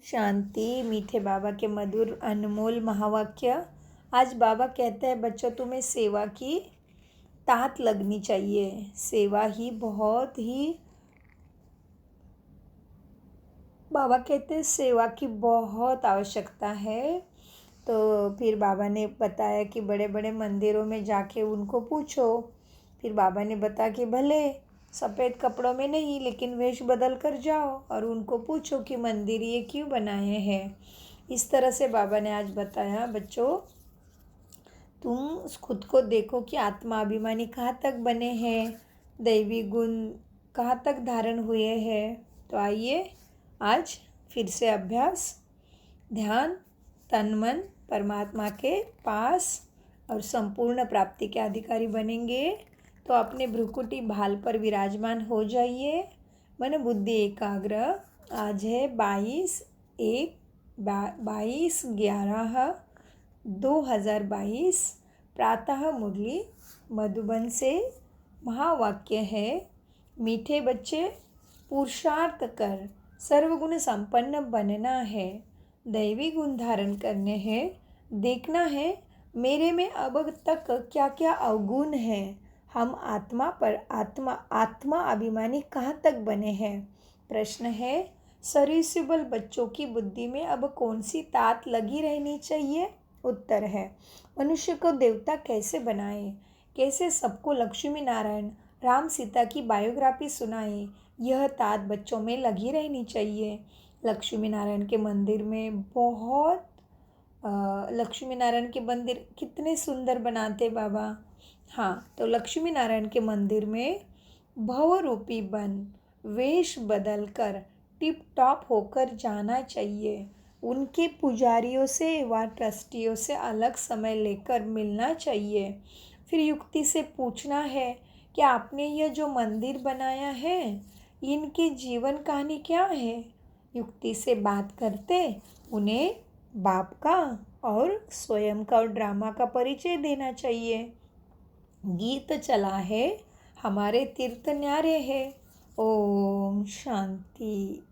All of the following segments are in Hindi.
शांति। मीठे बाबा के मधुर अनमोल महावाक्य। आज बाबा कहते हैं बच्चों, तुम्हें सेवा की तात लगनी चाहिए। सेवा ही बहुत ही, बाबा कहते हैं सेवा की बहुत आवश्यकता है। तो फिर बाबा ने बताया कि बड़े बड़े मंदिरों में जाके उनको पूछो। फिर बाबा ने बताया कि भले सफ़ेद कपड़ों में नहीं, लेकिन वेश बदल कर जाओ और उनको पूछो कि मंदिर ये क्यों बनाए हैं। इस तरह से बाबा ने आज बताया बच्चों, तुम खुद को देखो कि आत्मा अभिमानी कहाँ तक बने हैं, दैवी गुण कहाँ तक धारण हुए हैं। तो आइए आज फिर से अभ्यास, ध्यान, तन मन परमात्मा के पास और संपूर्ण प्राप्ति के अधिकारी बनेंगे। तो अपने भ्रुकुटी भाल पर विराजमान हो जाइए। मन बुद्धि एकाग्र। आज है 22/11/2022। प्रातः मुरली मधुबन से। महावाक्य है, मीठे बच्चे, पुरुषार्थ कर सर्वगुण संपन्न बनना है, दैवी गुण धारण करने हैं, देखना है मेरे में अब तक क्या क्या अवगुण हैं। हम आत्मा अभिमानी कहाँ तक बने हैं। प्रश्न है, सरिसिबल बच्चों की बुद्धि में अब कौन सी तात लगी रहनी चाहिए। उत्तर है, मनुष्य को देवता कैसे बनाए, कैसे सबको लक्ष्मी नारायण राम सीता की बायोग्राफी सुनाए, यह तात बच्चों में लगी रहनी चाहिए। लक्ष्मी नारायण के मंदिर में लक्ष्मी नारायण के मंदिर कितने सुंदर बनाते बाबा। हाँ, तो लक्ष्मी नारायण के मंदिर में भवरूपी बन वेश बदल कर टिप टॉप होकर जाना चाहिए। उनके पुजारियों से व ट्रस्टियों से अलग समय लेकर मिलना चाहिए। फिर युक्ति से पूछना है कि आपने यह जो मंदिर बनाया है, इनकी जीवन कहानी क्या है। युक्ति से बात करते उन्हें बाप का और स्वयं का और ड्रामा का परिचय देना चाहिए। गीत चला है, हमारे तीर्थ न्यारे है। ओम शांति।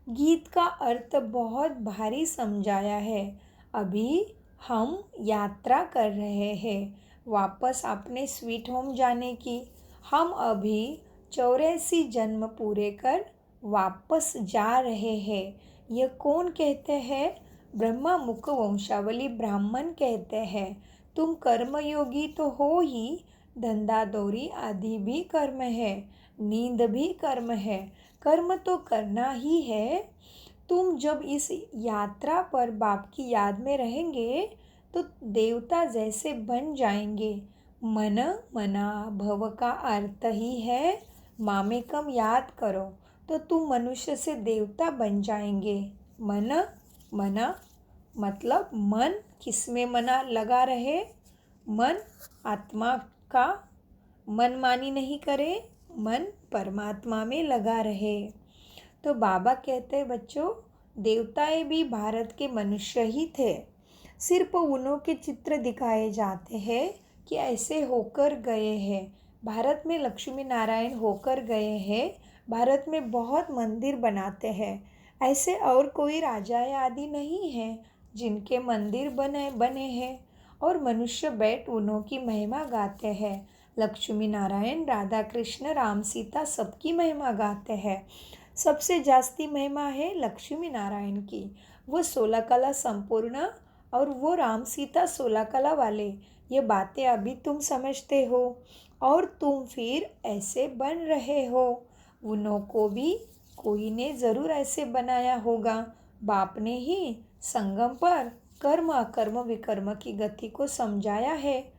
गीत का अर्थ बहुत भारी समझाया है। अभी हम यात्रा कर रहे हैं वापस अपने स्वीट होम जाने की। हम अभी 84 जन्म पूरे कर वापस जा रहे हैं। यह कौन कहते हैं। ब्रह्मा मुख वंशावली ब्राह्मण कहते हैं। तुम कर्मयोगी तो हो ही, धंधा दौरी आदि भी कर्म है, नींद भी कर्म है, कर्म तो करना ही है। तुम जब इस यात्रा पर बाप की याद में रहेंगे तो देवता जैसे बन जाएंगे। मन मना भव का अर्थ ही है मामेकम। याद करो तो तुम मनुष्य से देवता बन जाएंगे। मन मना मतलब मन किसमें मना लगा रहे, मन आत्मा का मनमानी नहीं करे, मन परमात्मा में लगा रहे। तो बाबा कहते हैं बच्चों, देवताएं भी भारत के मनुष्य ही थे। सिर्फ उन्हों के चित्र दिखाए जाते हैं कि ऐसे होकर गए हैं। भारत में लक्ष्मी नारायण होकर गए हैं। भारत में बहुत मंदिर बनाते हैं। ऐसे और कोई राजा आदि नहीं हैं जिनके मंदिर बने हैं और मनुष्य बैठ उन्हों की महिमा गाते हैं। लक्ष्मी नारायण, राधा कृष्ण, राम सीता सबकी महिमा गाते हैं। सबसे जास्ती महिमा है लक्ष्मी नारायण की। वो 16 कला संपूर्ण और वो राम सीता 16 कला वाले। ये बातें अभी तुम समझते हो और तुम फिर ऐसे बन रहे हो। उन्हों को भी कोई ने ज़रूर ऐसे बनाया होगा। बाप ने ही संगम पर कर्म अकर्म विकर्म की गति को समझाया है,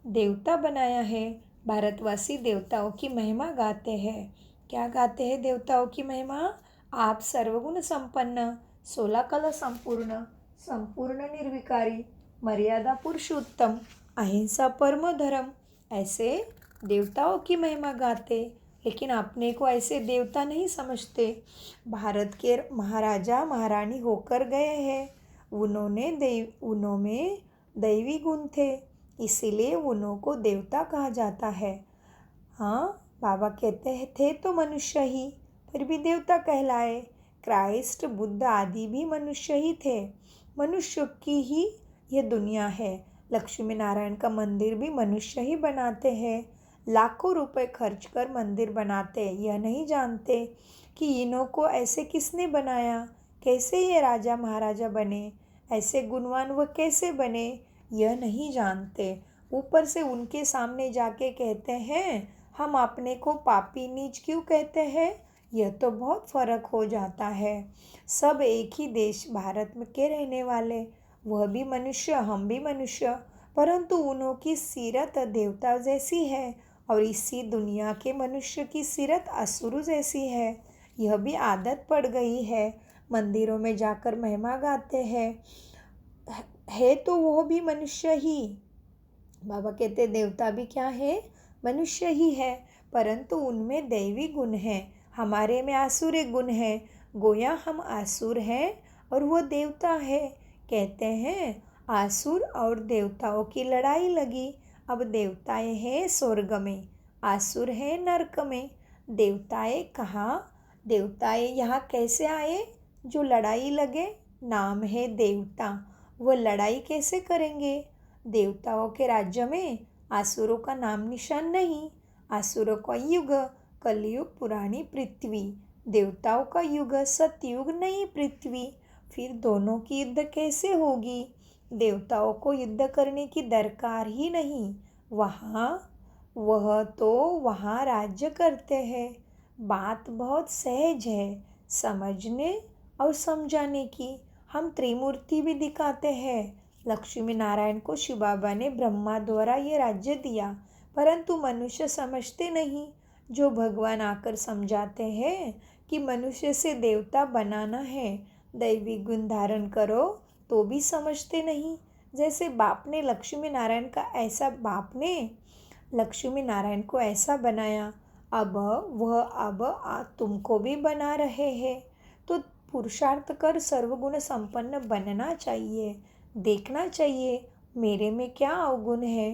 देवता बनाया है। भारतवासी देवताओं की महिमा गाते हैं। क्या गाते हैं देवताओं की महिमा। आप सर्वगुण संपन्न, 16 कला संपूर्ण, संपूर्ण निर्विकारी, मर्यादा पुरुषोत्तम, अहिंसा परम धर्म, ऐसे देवताओं की महिमा गाते। लेकिन अपने को ऐसे देवता नहीं समझते। भारत के महाराजा महारानी होकर गए हैं। उन्हों में दैवी गुण थे, इसीलिए उन्हों को देवता कहा जाता है। हाँ, बाबा कहते थे तो मनुष्य ही, फिर भी देवता कहलाए। क्राइस्ट, बुद्ध आदि भी मनुष्य ही थे। मनुष्य की ही यह दुनिया है। लक्ष्मी नारायण का मंदिर भी मनुष्य ही बनाते हैं। लाखों रुपए खर्च कर मंदिर बनाते, यह नहीं जानते कि इन्हों को ऐसे किसने बनाया, कैसे ये राजा महाराजा बने, ऐसे गुणवान वो कैसे बने, यह नहीं जानते। ऊपर से उनके सामने जाके कहते हैं हम अपने को पापी नीच क्यों कहते हैं। यह तो बहुत फर्क हो जाता है। सब एक ही देश भारत में के रहने वाले, वह भी मनुष्य, हम भी मनुष्य, परंतु उन्हों की सीरत देवता जैसी है और इसी दुनिया के मनुष्य की सीरत असुर जैसी है। यह भी आदत पड़ गई है। मंदिरों में जाकर महिमा गाते हैं, है तो वह भी मनुष्य ही। बाबा कहते देवता भी क्या है, मनुष्य ही है, परंतु उनमें दैवी गुण है, हमारे में आसुरी गुण है। गोया हम आसुर हैं और वो देवता है। कहते हैं आसुर और देवताओं की लड़ाई लगी। अब देवताएं हैं स्वर्ग में, आसुर हैं नरक में। देवताएं कहाँ, देवताएं यहाँ कैसे आए, जो लड़ाई लगे, नाम है देवता। वो लड़ाई कैसे करेंगे। देवताओं के राज्य में आसुरों का नाम निशान नहीं। आसुरों का युग कलयुग, पुरानी पृथ्वी। देवताओं का युग सतयुग, नई पृथ्वी। फिर दोनों की युद्ध कैसे होगी। देवताओं को युद्ध करने की दरकार ही नहीं। वह तो वहाँ राज्य करते हैं। बात बहुत सहज है समझने और समझाने की। हम त्रिमूर्ति भी दिखाते हैं। लक्ष्मी नारायण को शिव बाबा ने ब्रह्मा द्वारा ये राज्य दिया, परंतु मनुष्य समझते नहीं। जो भगवान आकर समझाते हैं कि मनुष्य से देवता बनाना है, दैवी गुण धारण करो, तो भी समझते नहीं। जैसे बाप ने लक्ष्मी नारायण को ऐसा बनाया, अब तुमको भी बना रहे हैं। तो पुरुषार्थ कर सर्वगुण संपन्न बनना चाहिए। देखना चाहिए मेरे में क्या अवगुण है।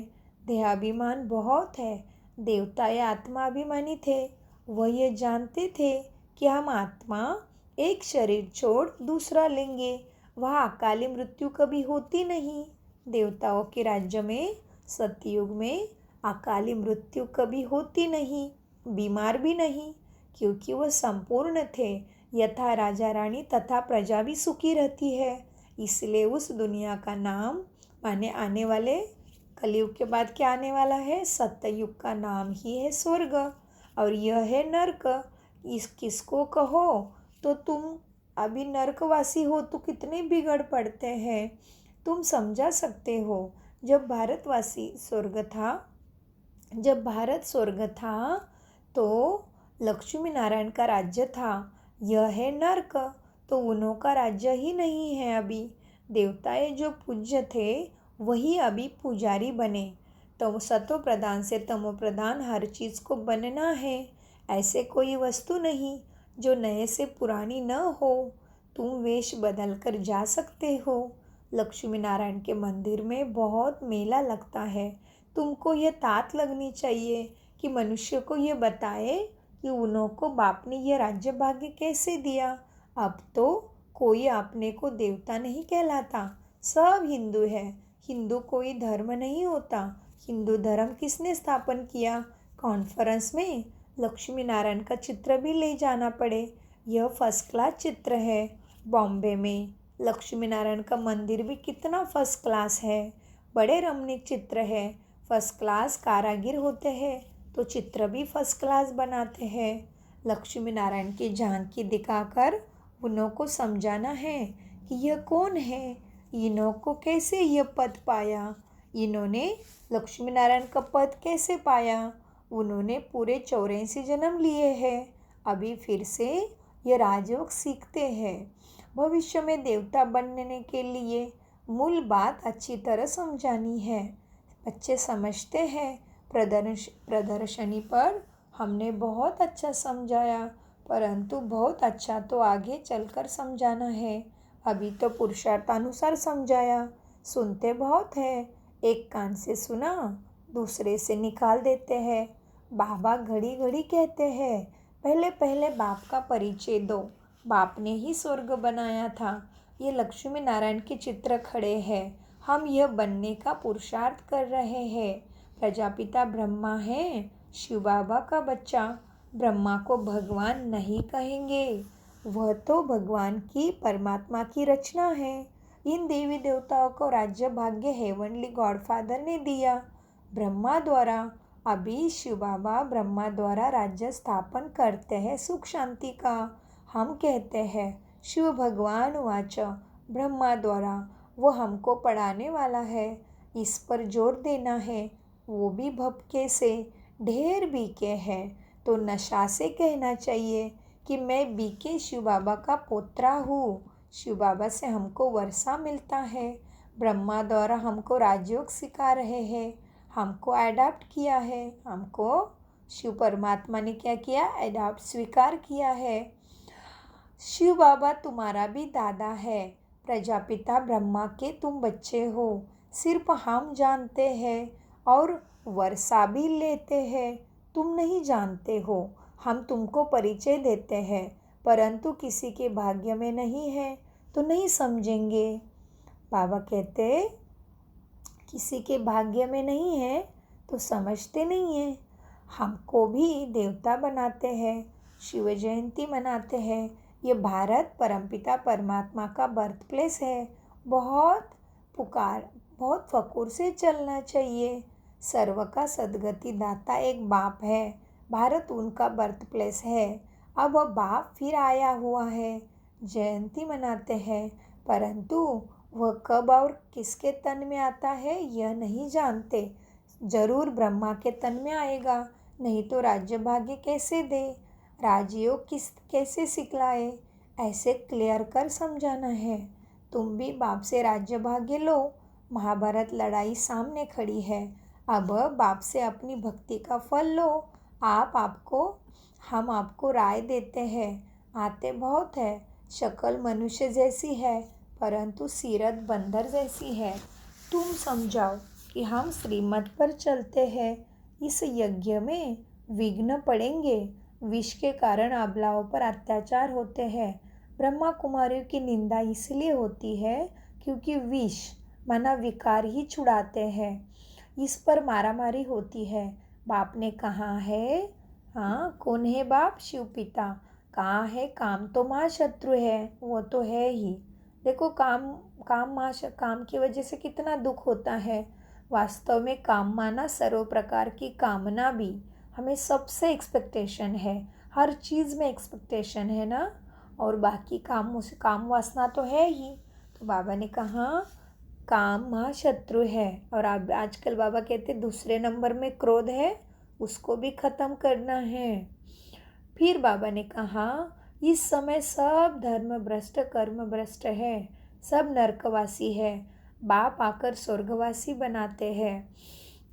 देहाभिमान बहुत है। देवता या आत्माभिमानी थे। वह ये जानते थे कि हम आत्मा एक शरीर छोड़ दूसरा लेंगे, वहाँ अकाली मृत्यु कभी होती नहीं। देवताओं के राज्य में सतयुग में अकाली मृत्यु कभी होती नहीं, बीमार भी नहीं, क्योंकि वह संपूर्ण थे। यथा राजा रानी तथा प्रजा भी सुखी रहती है। इसलिए उस दुनिया का नाम माने आने वाले कलयुग के बाद क्या आने वाला है, सतयुग का नाम ही है स्वर्ग और यह है नरक। किसको कहो तो तुम अभी नरकवासी हो तो कितने बिगड़ पड़ते हैं, तुम समझा सकते हो। जब भारत स्वर्ग था तो लक्ष्मी नारायण का राज्य था। यह है नरक, तो उन्हों का राज्य ही नहीं है अभी। देवताएं जो पूज्य थे वही अभी पुजारी बने। तो सतो प्रधान से तमो प्रधान हर चीज़ को बनना है। ऐसे कोई वस्तु नहीं जो नए से पुरानी न हो। तुम वेश बदल कर जा सकते हो। लक्ष्मी नारायण के मंदिर में बहुत मेला लगता है। तुमको ये तात लगनी चाहिए कि मनुष्य को ये बताए कि उन्हों को बाप ने यह राज्य भाग्य कैसे दिया। अब तो कोई अपने को देवता नहीं कहलाता, सब हिंदू है। हिंदू कोई धर्म नहीं होता। हिंदू धर्म किसने स्थापन किया। कॉन्फ्रेंस में लक्ष्मी नारायण का चित्र भी ले जाना पड़े। यह फर्स्ट क्लास चित्र है। बॉम्बे में लक्ष्मी नारायण का मंदिर भी कितना फर्स्ट क्लास है। बड़े रमणीक चित्र है। फर्स्ट क्लास कारागिर होते हैं तो चित्र भी फर्स्ट क्लास बनाते हैं। लक्ष्मी नारायण की झांकी दिखाकर उन्हों को समझाना है कि यह कौन है, इन्हों को कैसे यह पद पाया, इन्होंने लक्ष्मी नारायण का पद कैसे पाया। उन्होंने पूरे 84 जन्म लिए हैं। अभी फिर से ये राजयोग सीखते हैं। भविष्य में देवता बनने के लिए मूल बात अच्छी तरह समझानी है। बच्चे समझते हैं। प्रदर्शनी पर हमने बहुत अच्छा समझाया, परंतु बहुत अच्छा तो आगे चलकर समझाना है। अभी तो पुरुषार्थानुसार समझाया। सुनते बहुत है, एक कान से सुना दूसरे से निकाल देते हैं। बाबा घड़ी घड़ी कहते हैं पहले पहले बाप का परिचय दो। बाप ने ही स्वर्ग बनाया था। ये लक्ष्मी नारायण के चित्र खड़े हैं। हम यह बनने का पुरुषार्थ कर रहे हैं। प्रजापिता ब्रह्मा है, शिव बाबा का बच्चा। ब्रह्मा को भगवान नहीं कहेंगे, वह तो भगवान की परमात्मा की रचना है। इन देवी देवताओं को राज्य भाग्य हेवनली गॉडफादर ने दिया ब्रह्मा द्वारा। अभी शिव बाबा ब्रह्मा द्वारा राज्य स्थापन करते हैं सुख शांति का। हम कहते हैं शिव भगवान वाच ब्रह्मा द्वारा, वो हमको पढ़ाने वाला है। इस पर जोर देना है। वो भी भपके से, ढेर बीके हैं, तो नशा से कहना चाहिए कि मैं बीके शिव बाबा का पोत्रा हूँ। शिव बाबा से हमको वर्षा मिलता है। ब्रह्मा द्वारा हमको राजयोग सिखा रहे हैं, हमको अडॉप्ट किया है। हमको शिव परमात्मा ने क्या किया? अडॉप्ट, स्वीकार किया है। शिव बाबा तुम्हारा भी दादा है। प्रजापिता ब्रह्मा के तुम बच्चे हो, सिर्फ हम जानते हैं और वर्षा भी लेते हैं। तुम नहीं जानते हो। हम तुमको परिचय देते हैं, परंतु किसी के भाग्य में नहीं है तो नहीं समझेंगे। बाबा कहते किसी के भाग्य में नहीं है तो समझते नहीं हैं। हमको भी देवता बनाते हैं, शिव जयंती मनाते हैं। ये भारत परमपिता परमात्मा का बर्थ प्लेस है। बहुत फखुर से चलना चाहिए। सर्व का सद्गति दाता एक बाप है। भारत उनका बर्थ प्लेस है। अब वह बाप फिर आया हुआ है, जयंती मनाते हैं, परंतु वह कब और किसके तन में आता है यह नहीं जानते। जरूर ब्रह्मा के तन में आएगा, नहीं तो राज्य भाग्य कैसे दे, राजयोग कैसे सिखलाए, ऐसे क्लियर कर समझाना है। तुम भी बाप से राज्य भाग्य लो। महाभारत लड़ाई सामने खड़ी है। अब बाप से अपनी भक्ति का फल लो। हम आपको राय देते हैं। आते बहुत है, शक्ल मनुष्य जैसी है, परंतु सीरत बंदर जैसी है। तुम समझाओ कि हम श्रीमत पर चलते हैं। इस यज्ञ में विघ्न पड़ेंगे। विष के कारण अबलाओं पर अत्याचार होते हैं। ब्रह्मा कुमारियों की निंदा इसलिए होती है क्योंकि विष माना विकार ही छुड़ाते हैं। इस पर मारामारी होती है। बाप ने कहा है, हाँ कौन है बाप? शिव पिता। कहा है काम तो महाशत्रु है, वो तो है ही। देखो काम की वजह से कितना दुख होता है। वास्तव में काम माना सर्व प्रकार की कामना भी। हमें सबसे एक्सपेक्टेशन है, हर चीज़ में एक्सपेक्टेशन है ना, और बाकी काम वासना तो है ही। तो बाबा ने कहा काम महाशत्रु है। और अब आजकल बाबा कहते दूसरे नंबर में क्रोध है, उसको भी ख़त्म करना है। फिर बाबा ने कहा इस समय सब धर्म भ्रष्ट कर्म भ्रष्ट है, सब नरकवासी है। बाप आकर स्वर्गवासी बनाते हैं।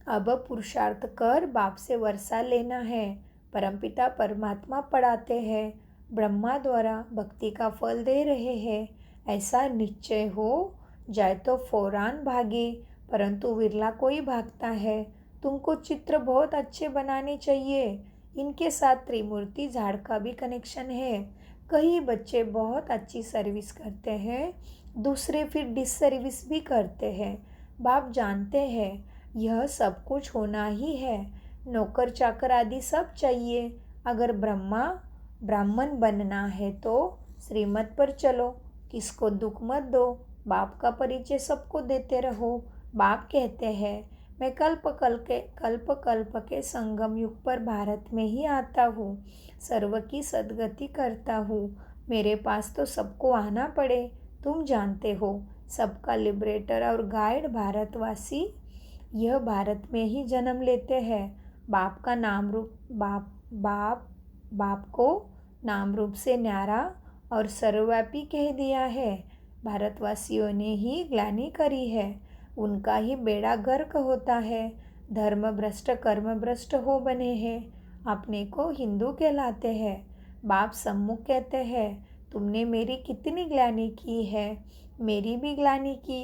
अब पुरुषार्थ कर बाप से वर्षा लेना है। परमपिता परमात्मा पढ़ाते हैं, ब्रह्मा द्वारा भक्ति का फल दे रहे हैं। ऐसा निश्चय हो जाए तो फौरान भागे, परंतु विरला कोई भागता है। तुमको चित्र बहुत अच्छे बनाने चाहिए। इनके साथ त्रिमूर्ति झाड़ का भी कनेक्शन है। कई बच्चे बहुत अच्छी सर्विस करते हैं, दूसरे फिर डिससर्विस भी करते हैं। बाप जानते हैं यह सब कुछ होना ही है। नौकर चाकर आदि सब चाहिए। अगर ब्राह्मण बनना है तो श्रीमत पर चलो, किसको दुख मत दो। बाप का परिचय सबको देते रहो। बाप कहते हैं मैं कल्प कल्प के संगम युग पर भारत में ही आता हूँ, सर्व की सद्गति करता हूँ। मेरे पास तो सबको आना पड़े। तुम जानते हो सबका लिबरेटर और गाइड भारतवासी यह भारत में ही जन्म लेते हैं। बाप का नाम रूप बाप को नाम रूप से न्यारा और सर्वव्यापी कह दिया है। भारतवासियों ने ही ग्लानि करी है, उनका ही बेड़ा गर्क होता है। धर्म भ्रष्ट कर्म भ्रष्ट हो बने हैं, अपने को हिंदू कहलाते हैं। बाप सम्मुख कहते हैं तुमने मेरी कितनी ग्लानि की है, मेरी भी ग्लानि की।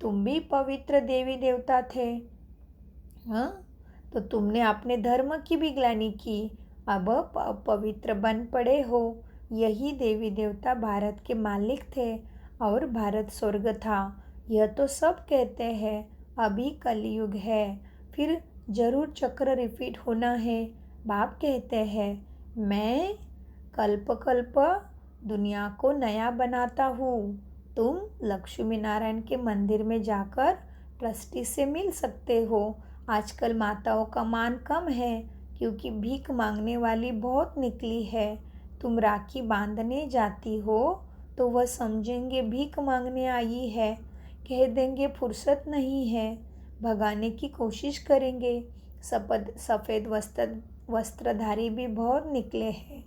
तुम भी पवित्र देवी देवता थे, हाँ, तो तुमने अपने धर्म की भी ग्लानि की। अब पवित्र बन पड़े हो। यही देवी देवता भारत के मालिक थे और भारत स्वर्ग था। यह तो सब कहते हैं। अभी कलयुग है, फिर जरूर चक्र रिपीट होना है। बाप कहते हैं, मैं कल्प कल्प दुनिया को नया बनाता हूँ। तुम लक्ष्मी नारायण के मंदिर में जाकर ट्रस्टी से मिल सकते हो। आजकल माताओं का मान कम है क्योंकि भीख मांगने वाली बहुत निकली है। तुम राखी बांधने जाती हो तो वह समझेंगे भीख मांगने आई है, कह देंगे फुर्सत नहीं है, भगाने की कोशिश करेंगे। सफ़ेद वस्त्रधारी भी बहुत निकले हैं।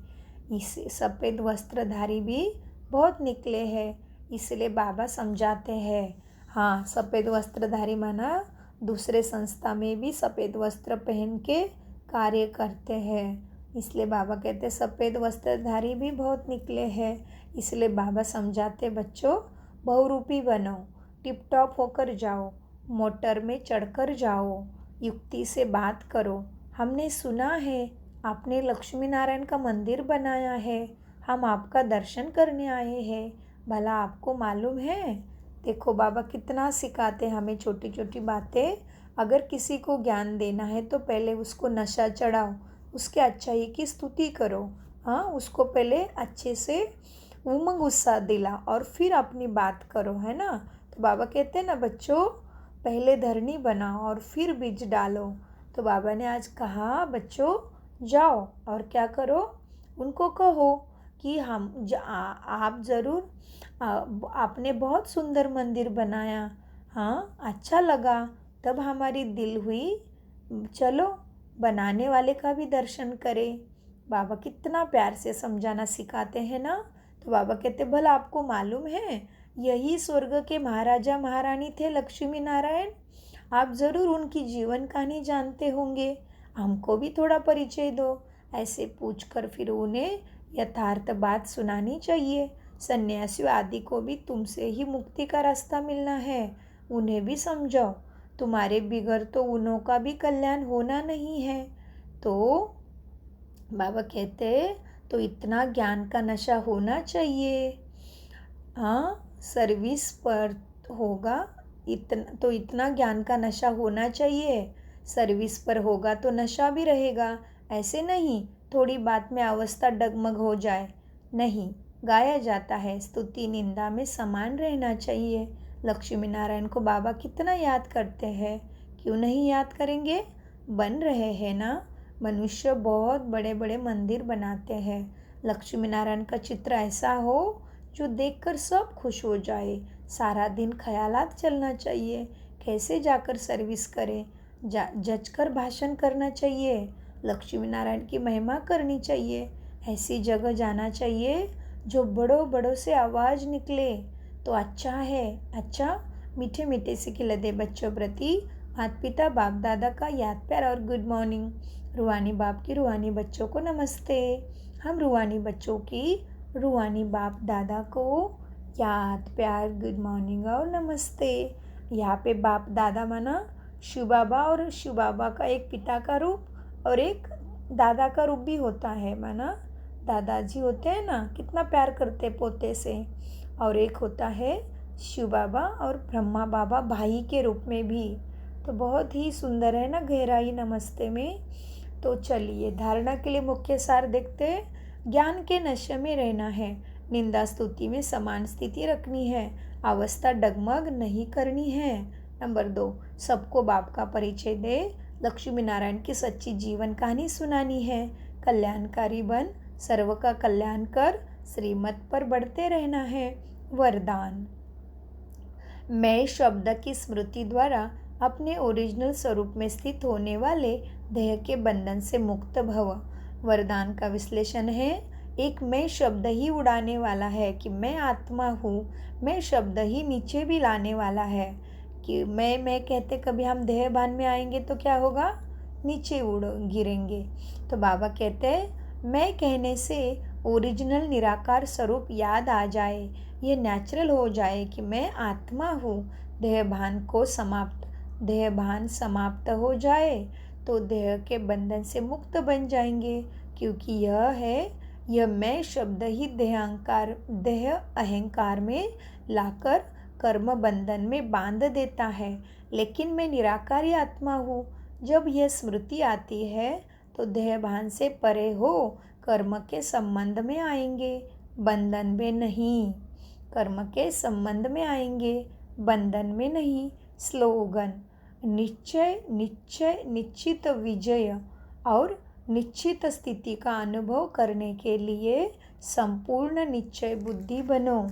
इसे सफ़ेद वस्त्रधारी भी बहुत निकले हैं, इसलिए बाबा समझाते हैं। हाँ, सफ़ेद वस्त्रधारी माना दूसरे संस्था में भी सफ़ेद वस्त्र पहन के कार्य करते हैं, इसलिए बाबा कहते सफ़ेद वस्त्रधारी भी बहुत निकले हैं। इसलिए बाबा समझाते, बच्चों बहुरूपी बनो, टिप टॉप होकर जाओ, मोटर में चढ़कर जाओ, युक्ति से बात करो। हमने सुना है आपने लक्ष्मी नारायण का मंदिर बनाया है, हम आपका दर्शन करने आए हैं, भला आपको मालूम है? देखो बाबा कितना सिखाते हमें छोटी छोटी बातें। अगर किसी को ज्ञान देना है तो पहले उसको नशा चढ़ाओ, उसके अच्छाई की स्तुति करो। हाँ, उसको पहले अच्छे से उमंग उत्साह दिला और फिर अपनी बात करो, है ना। तो बाबा कहते हैं ना बच्चों, पहले धरनी बनाओ और फिर बीज डालो। तो बाबा ने आज कहा बच्चों जाओ और क्या करो, उनको कहो कि आप ज़रूर आपने बहुत सुंदर मंदिर बनाया, हाँ अच्छा लगा, तब हमारी दिल हुई चलो बनाने वाले का भी दर्शन करें। बाबा कितना प्यार से समझाना सिखाते हैं ना। तो बाबा कहते भला आपको मालूम है यही स्वर्ग के महाराजा महारानी थे लक्ष्मी नारायण। आप ज़रूर उनकी जीवन कहानी जानते होंगे, हमको भी थोड़ा परिचय दो। ऐसे पूछकर फिर उन्हें यथार्थ बात सुनानी चाहिए। सन्यासियों आदि को भी तुमसे ही मुक्ति का रास्ता मिलना है, उन्हें भी समझाओ, तुम्हारे बिगड़ तो उन्हों का भी कल्याण होना नहीं है। तो बाबा कहते तो इतना ज्ञान का नशा होना चाहिए। हाँ, सर्विस पर होगा इतना ज्ञान का नशा होना चाहिए। सर्विस पर होगा तो नशा भी रहेगा, ऐसे नहीं थोड़ी बात में अवस्था डगमग हो जाए। नहीं, गाया जाता है स्तुति निंदा में समान रहना चाहिए। लक्ष्मी नारायण को बाबा कितना याद करते हैं, क्यों नहीं याद करेंगे। बन रहे हैं ना। मनुष्य बहुत बड़े बड़े मंदिर बनाते हैं। लक्ष्मी नारायण का चित्र ऐसा हो जो देखकर सब खुश हो जाए। सारा दिन ख्यालात चलना चाहिए, कैसे जाकर सर्विस करें, जच कर भाषण करना चाहिए, लक्ष्मी नारायण की महिमा करनी चाहिए। ऐसी जगह जाना चाहिए जो बड़ों बड़ों से आवाज़ निकले तो अच्छा है। अच्छा, मीठे मीठे से खिलते बच्चों प्रति माता पिता बाप दादा का याद प्यार और गुड मॉर्निंग। रूहानी बाप की रूहानी बच्चों को नमस्ते। हम रूहानी बच्चों की रूहानी बाप दादा को याद प्यार गुड मॉर्निंग और नमस्ते। यहाँ पे बाप दादा माना शिव बाबा, और शिव बाबा का एक पिता का रूप और एक दादा का रूप भी होता है। माना दादाजी होते हैं ना, कितना प्यार करते पोते से, और एक होता है शिव बाबा और ब्रह्मा बाबा भाई के रूप में भी। तो बहुत ही सुंदर है ना गहराई नमस्ते में। तो चलिए धारणा के लिए मुख्य सार देखते हैं। ज्ञान के नशे में रहना है, निंदा स्तुति में समान स्थिति रखनी है, अवस्था डगमग नहीं करनी है। नंबर 2, सबको बाप का परिचय दे, लक्ष्मी नारायण की सच्ची जीवन कहानी सुनानी है, कल्याणकारी बन, सर्व का कल्याण कर, श्रीमत पर बढ़ते रहना है। वरदान, मैं शब्द की स्मृति द्वारा अपने ओरिजिनल स्वरूप में स्थित होने वाले देह के बंधन से मुक्त भव। वरदान का विश्लेषण है, एक मैं शब्द ही उड़ाने वाला है कि मैं आत्मा हूँ। मैं शब्द ही नीचे भी लाने वाला है कि मैं कहते कभी हम देह भान में आएंगे तो क्या होगा, नीचे गिरेंगे। तो बाबा कहते हैं मैं कहने से ओरिजिनल निराकार स्वरूप याद आ जाए, ये नेचुरल हो जाए कि मैं आत्मा हूँ। देह भान समाप्त हो जाए तो देह के बंधन से मुक्त बन जाएंगे, क्योंकि यह है यह मैं शब्द ही देह अहंकार में लाकर कर्म बंधन में बांध देता है। लेकिन मैं निराकारी आत्मा हूँ। जब यह स्मृति आती है तो देह भान से परे हो कर्म के संबंध में आएंगे, बंधन में नहीं। कर्म के संबंध में आएंगे, बंधन में नहीं। स्लोगन: निश्चय निश्चय निश्चित विजय और निश्चित स्थिति का अनुभव करने के लिए संपूर्ण निश्चय बुद्धि बनो।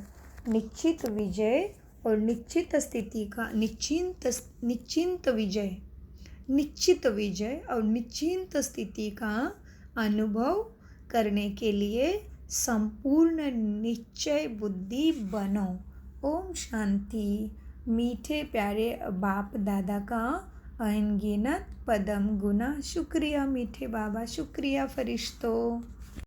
निश्चित विजय और निश्चित स्थिति का निश्चित विजय और निश्चित स्थिति का अनुभव करने के लिए संपूर्ण निश्चय बुद्धि बनो। ओम शांति। मीठे प्यारे बाप दादा का अनगिनत पदम गुना शुक्रिया मीठे बाबा, शुक्रिया फरिश्तों।